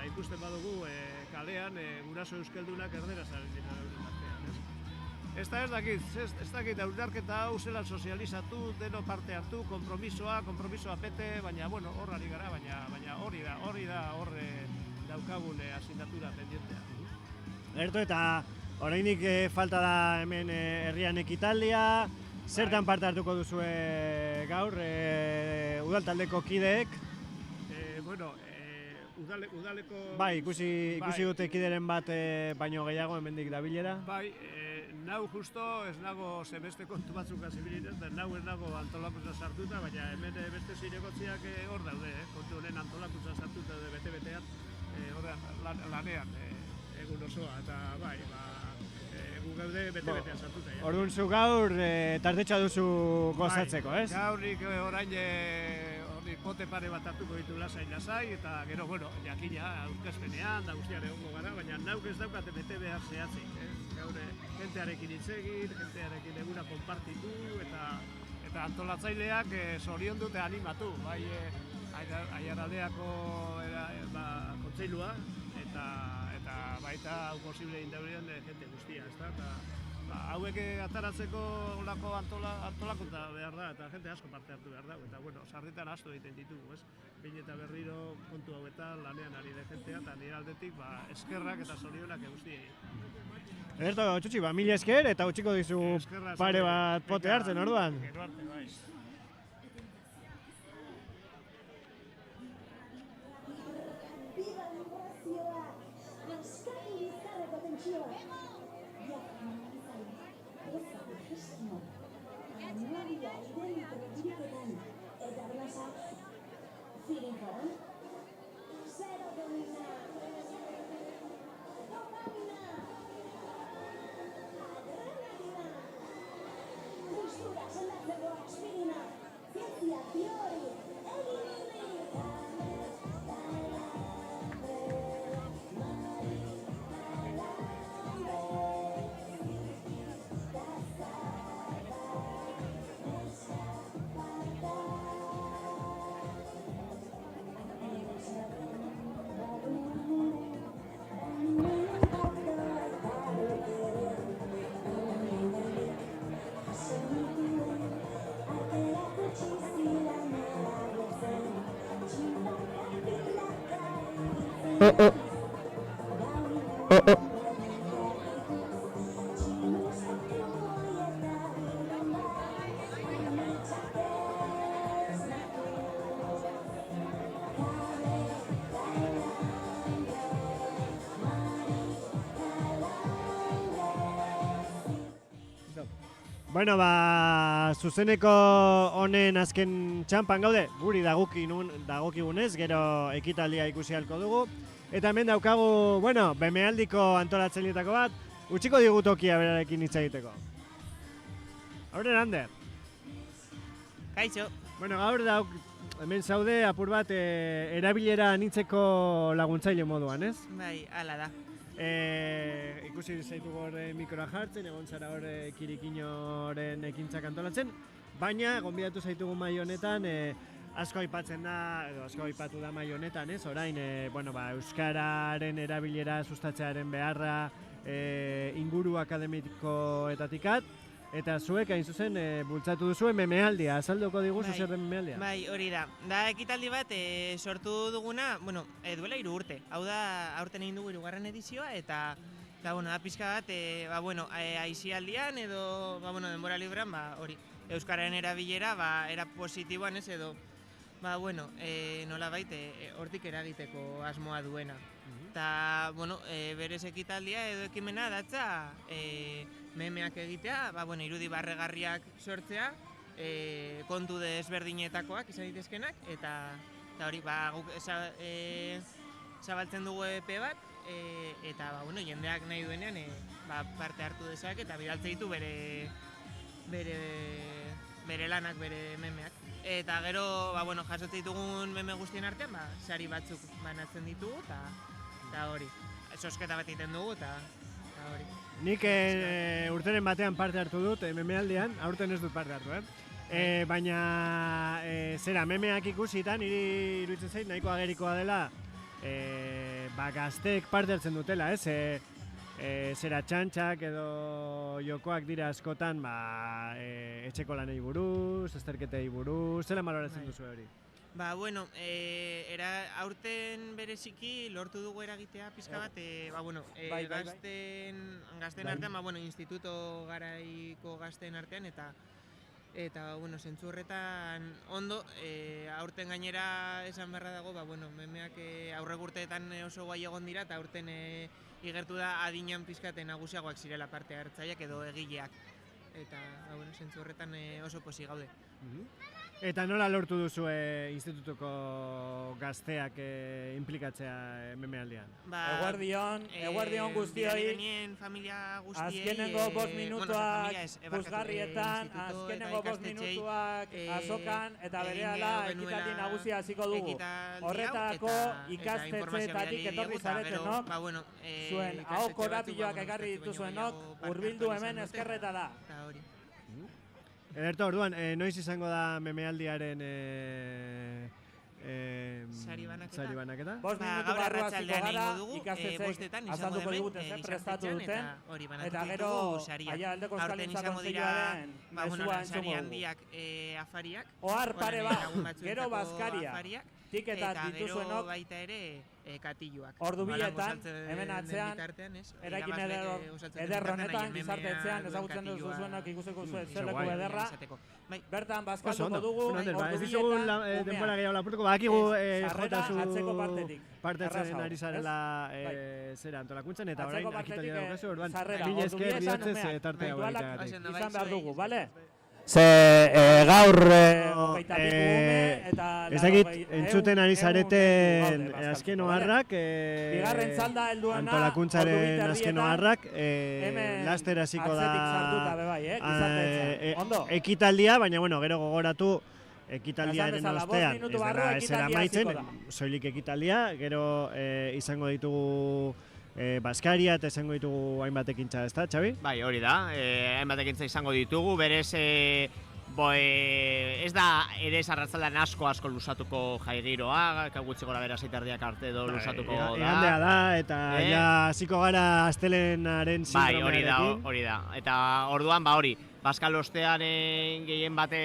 ikusten badugu kalean guraso euskaldunak erderaz egiten euren artean. ez dakit hausnarketa hau zelan sozializatu, deno parte hartu, konpromisoa bete, baina, bueno, hor ari gara, baina hori da daukagun asignatura pendientea. Erto, eta oraindik falta da hemen herrian ekitaldia, zertan parte hartuko duzue gaur, udal taldeko kideek? Udaleko... Bai, ikusi dute kideren bat baino gehiago hemendik dabilera. Bai, nau justo ez nago beste kontu batzuk azibilitez, nau ez nago antolakuntza sartuta, baina hemen beste zinegotziak hor daude, kontu honen antolakuntza sartuta bete-betean, lanean egun osoa, eta bai, gu gaude bete-betean sartuta. Orduan zu gaur tartetxa duzu gozatzeko, ez? Gaurrik orain pote pare bat hartuko ditu lasai, eta gero, jakina, aurkezpenean, da guztiare egongo gara, baina nauk ez daukate bete behar zehatzik. Gaur, jentearekin hitz egin, jentearekin eguna konpartitu, eta antolatzaileak zorion dute animatu, bai Aiaraldeako kontseilua, eta baita hau posible indaurean jente guztia, eta hauek ataratzeko olako antolakuntza behar da, eta jente asko parte hartu behar da, eta sarritan asko egiten ditugu, behin eta berriro kontu hauetan lanean ari da jentea, eta nire aldetik eskerrak eta zorionak guztiei. Ederto, Txutxi, mila esker, eta utxiko dizu pare bat pote hartzen, orduan. Gero arte, bai. Bueno, zuzeneko honen azken txampan gaude, guri dagokigunez, gero ekitaldia ikusi halko dugu. Eta hemen daukagu, bemealdiko antolatzaileetako bat, utziko digu tokia berarekin hitz egiteko. Aurren, Ander. Kaixo. Gaur hemen zaude apur bat erabilera anitzeko laguntzaile moduan, ez? Bai, hala da. Ikusi zaitugu hor mikroa jartzen, egon zara hor Kirikinoren ekintzak antolatzen, baina gonbidatu zaitugu mai honetan asko aipatzen da, edo asko aipatu da mai honetan, ez? Orain, euskararen erabilera sustatzearen beharra inguru akademikoetatikat, eta zuek hain zuzen bultzatu duzu memealdia, azalduko diguzu zer den memealdia? Bai, hori da. Da ekitaldi bat sortu duguna, duela 3 urte. Hau da, aurten egin dugu 3. edizioa, eta da pixka bat, aisialdian edo denbora librean, hori, euskararen erabilera, era positiboan ez edo, nolabait hortik eragiteko asmoa duena. Eta, berez ekitaldia edo ekimena datza memeak egitea, irudi barregarriak sortzea, kontu desberdinetakoak izan ditezkenak, eta hori, guk zabaltzen dugu epe bat, eta jendeak nahi duenean parte hartu dezak eta bidaltze ditu bere lanak, bere memeak. Eta gero, jasotzen ditugun meme guztien artean, sari batzuk banatzen ditugu, eta hori, sosketa bat egiten dugu, eta hori. Nik urteren batean parte hartu dut, memealdian, aurten ez dut parte hartu, baina memeak ikusitan, niri iruditzen zait, nahiko agerikoa dela, gazteek parte hartzen dutela, ez? zera txantxak edo jokoak dira askotan, etxeko lanei buruz, azterketei buruz, zela baloratzen duzu hori? Bueno, aurten bereziki lortu dugu eragitea pizka bat, gazten artean, instituto garaiko gazten artean, eta zentzu horretan ondo, aurten gainera esan beharra dago, memeak aurrek urteetan oso guai egon dira, eta aurten igertu da adinean pizkate nagusiagoak zirela parte hartzaileak edo egileak. Eta, zentzu horretan oso posi gaude. Eta nola lortu duzu institutuko gazteak implikatzea memealdian? Eguerdion guztioi, familia guztiei, azkenengo 5 minutuak puzgarrietan, azkenengo 5 minutuak azokan, eta berehala ekitaldi nagusia hasiko dugu. Horretarako ikastetxeetatik etorri zaretenok, zuen hau korapiloak ekarri dituzuenok, hurbildu hemen ezkerretara. Ederto, orduan, noiz izango da memealdiaren sari banaketa? 5 minutu barru hasiko gara, ikastetxeek azalduko diguten prestatu duten, eta gero Aialdeko Euskaldintza Kontseiluaren mezua entzungo dugu. Afariak, ohar pare bat, gero bazkaria, tiketak dituzuenok, baita ere katilluak. Ordu biletan, hemen atzean, eraikin ederronetan, gizartetzean, ezagutzen duzuenak ikusiko zuen zeleku ederra. Bertan bazkalduko dugu, ordu biletan, denbora gehiago lapurtuko, badakigu atzeko partetzen ari zarela zera antolakuntzen, eta orain akitalia daukazu, orduan, sarrera, mila ordu esker biletan, bihotzez tarte hau egiteagatik. izan behar dugu, bale? Gaur hogeita piku ume eta ezagit, entzuten ari zareten azken oharrak, bigarren txanda helduena, antolakuntzaren azken oharrak, laster hasiko da ekitaldia, baina gero gogoratu ekitaldiaren ostean, ez dela amaitzen, soilik ekitaldia, gero izango ditugu Baskaria eta izango ditugu hainbat ekintza, ezta, Xabi? Bai, hori da, hainbat ekintza izango ditugu, berez ez da ere arratsaldean asko lusatuko jaigiroa, gutxi gora bera 6 erdiak arte edo lusatuko da. Igandea da, eta ja hasiko gara astelenaren sindromearekin. Bai, hori da, eta orduan, hori, Baskal ostearen gehien bate,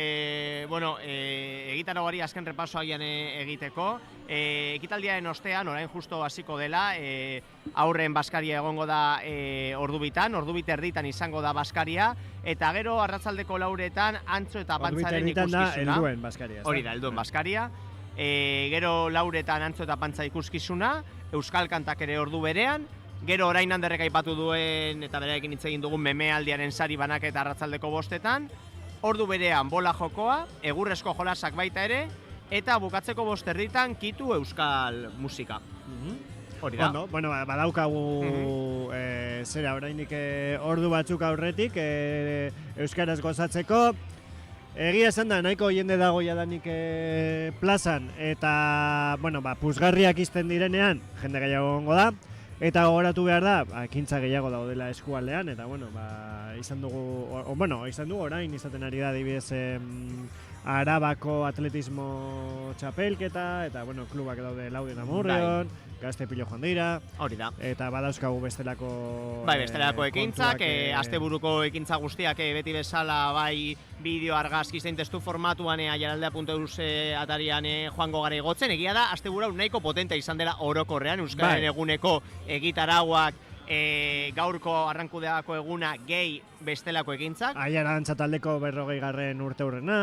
egitaragari azken repasoagian egiteko. Ekitaldiaren ostean, orain justo hasiko dela, aurren Baskaria egongo da ordubitan, ordubit erditan izango da Baskaria, eta gero arratsaldeko 4etan antzo eta pantzaren ikuskizuna. Ordubit erditan da helduen Baskaria. Hori da, helduen Baskaria. Gero 4etan antzo eta pantza ikuskizuna, Euskal Kantak ere ordu berean, gero orain handerrek aipatu duen eta berarekin hitz egin dugun memealdiaren sari banaketa arratsaldeko 5etan, ordu berean bola jokoa, egurrezko jolasak baita ere, eta bukatzeko 5 erditan kitu euskal musika. Hori da. Bueno, badaukagu zera orainik ordu batzuk aurretik euskaraz gozatzeko. Egia esan da, nahiko jende dago jadanik plazan, eta puzgarriak izten direnean, jende gehiago gongo da. Eta gogoratu behar da, ekintza gehiago daudela eskualdean, eta izan dugu orain izaten ari da adibidez Arabako atletismo txapelketa, eta klubak daude Lauden Amurrion, Gazte pilo joan dira. Hori da. Eta badauzkagu bestelako bestelako ekintzak, asteburuko ekintza guztiak beti bezala, bideo argazki zein testu formatuan aiaraldea.eus atarian joango gara igotzen. Egia da, asteburu hau nahiko potente izan dela orokorrean, Euskararen eguneko egitarauak, gaurko arrankudeako eguna gehi bestelako ekintzak. Aiarantza taldeko 40. urte hurrena.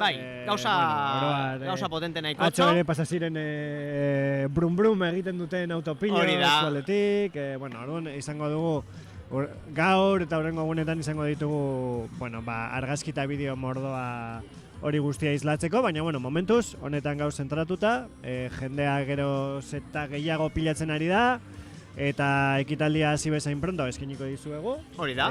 Bai, gauza potente nahiko. Atzo ere pasaziren brum egiten duten autopilo eskualetik. Orduan izango dugu gaur eta horrengo egunetan izango ditugu argazki eta bideo mordoa hori guztia islatzeko, baina momentuz honetan gaur zentratuta, jendea gero zeta gehiago pilatzen ari da, eta ekitaldia hasi bezain pronto eskiniko dizuegu. Hori da.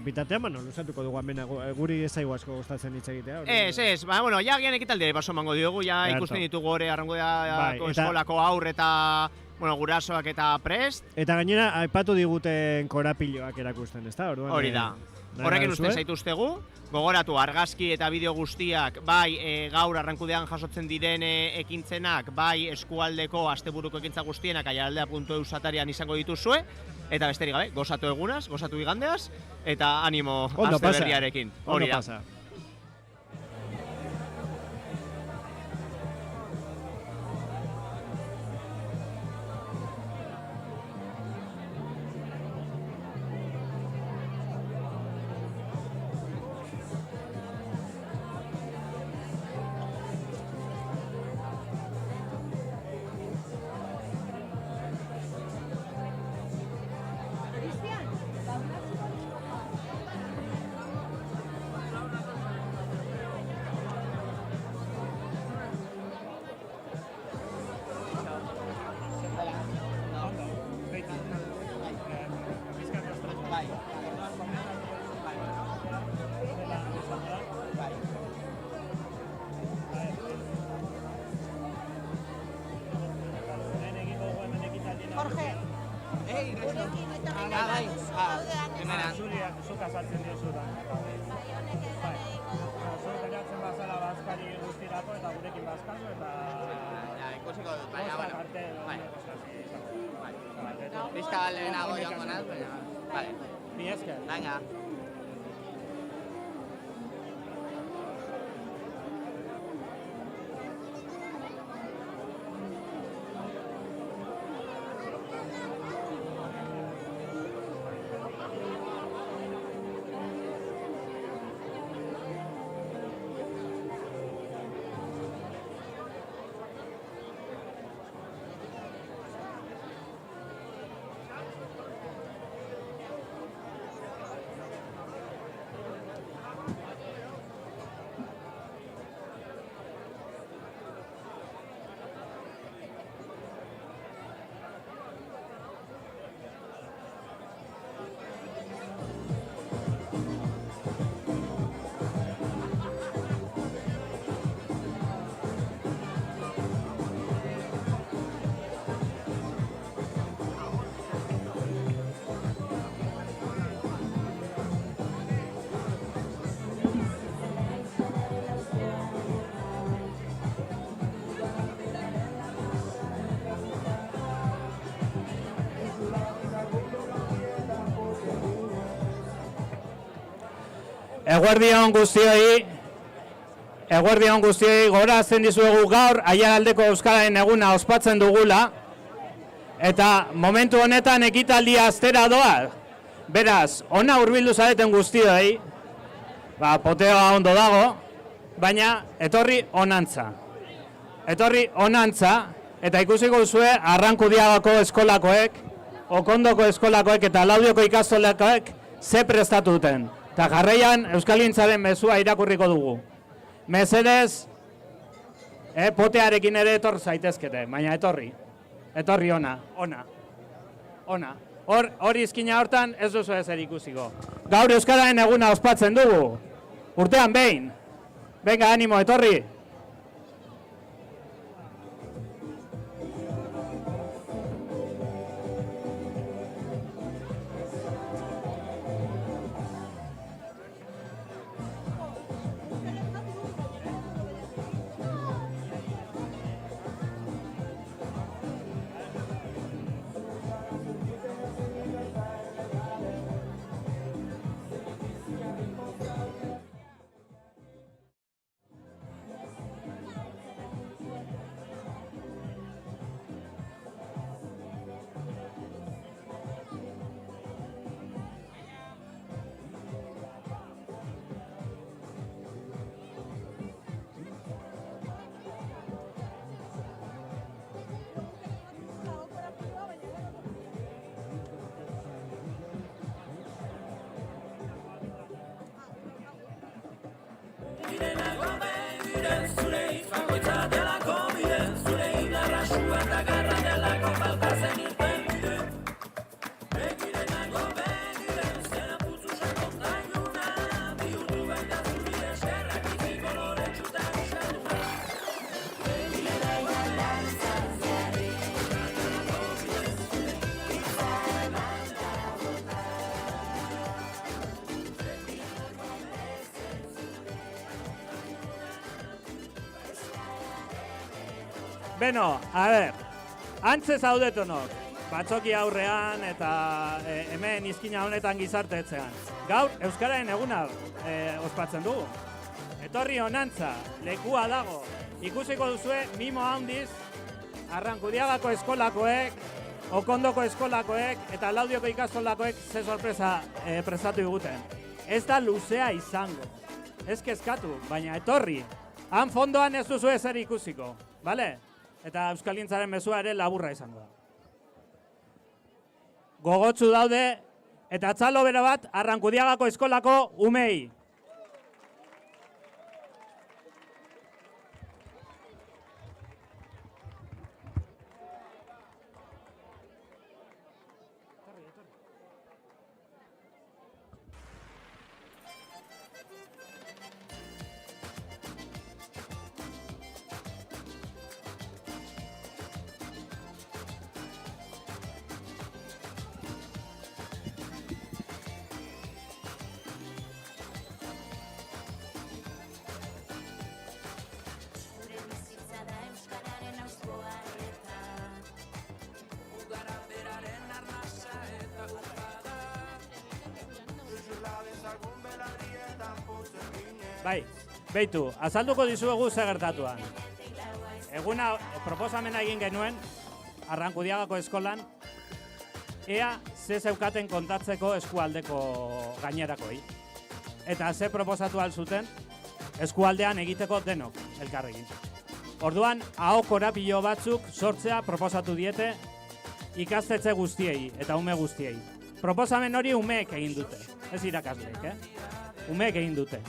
Bitartean, lusatuko dugu amena, guri ez zaigu asko gustatzen hitz egitea. Ez, ja gian ekitaldia paso emango diogu, ja ikusten ditugu hori arrangodeako eskolako aur eta gurasoak eta prest. Eta gainera, aipatu diguten korapiloak erakusten, ezta? Hori da. Horrekin usten zaituztegu, gogoratu argazki eta bideo guztiak, gaur arrankudean jasotzen diren ekintzenak, eskualdeko asteburuko ekintza guztienak aiaraldea.eus atarian izango dituzue, Eta besterik gabe, gozatu egunaz, gozatu igandeaz, eta animo Ondo aste berriarekin. Hori da. pasa. Jorge, gurekin etorri nahi Zuk azaltzen diozu da. Zuk geratzen bazala bazkari guztirako eta gurekin bazkatu eta... Ikusiko dut, baina, bueno. Bai. Bizka lehenago joango naz, baina... Vale. Mi esker. Venga. Eguerdion guztioi gogorarazten dizuegu gaur Aiaraldeko Euskararen eguna ospatzen dugula eta momentu honetan ekitaldia astera doa. Beraz, ona hurbildu zareten guztioi, poteoa ondo dago, baina etorri onantza. Etorri onantza eta ikusiko duzue Arrankudiagako eskolakoek, Okondoko eskolakoek eta Laudioko ikastolakoek ze prestatu duten. Eta jarraian Euskalgintzaren mezua irakurriko dugu. Mesedez, potearekin ere etor zaitezkete, baina etorri. Etorri ona. Hori izkina hortan ez duzu ezer ikusiko. Gaur Euskararen eguna ospatzen dugu. Urtean behin. Venga, animo, etorri. Beno, a ber, antze zaudetonok. batzoki aurrean eta hemen izkina honetan gizartetzean. Gaur Euskararen eguna ospatzen dugu. Etorri honantza, lekua dago. Ikusiko duzue mimo handiz Arrankudiagako eskolakoek, Okondoko eskolakoek eta Laudioko ikastolakoek ze sorpresa prestatu diguten. Ez da luzea izango. Ez kezkatu, baina etorri. Han fondoan ez duzu ezer ikusiko, bale? Eta Euskalintzaren mezua ere laburra izango da. Gogotsu daude eta txalo bera bat Arrankudiagako eskolako umei. Bai, beitu, azalduko dizuegu ze gertatuan. Eguna proposamena egin genuen, Arrankudiagako eskolan, ea ze zeukaten kontatzeko eskualdeko gainerakoi. Eta ze proposatu alzuten, eskualdean egiteko denok elkarrekin. Orduan, aho korapilo batzuk sortzea proposatu diete ikastetxe guztiei eta ume guztiei. Proposamen hori umeek egin dute, ez irakasleek, umeek egin dute.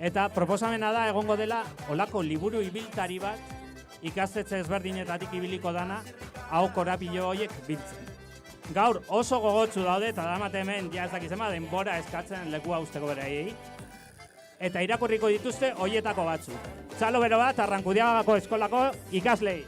Eta proposamena da egongo dela olako liburu ibiltari bat ikastetxe ezberdinetatik ibiliko dana aho korapilo horiek biltzen. Gaur oso gogotsu daude eta damate hemen ja ez dakizema denbora eskatzen lekua usteko beraiei. Eta irakurriko dituzte horietako batzuk. Txalo bero bat Arrankudiagako eskolako ikaslei.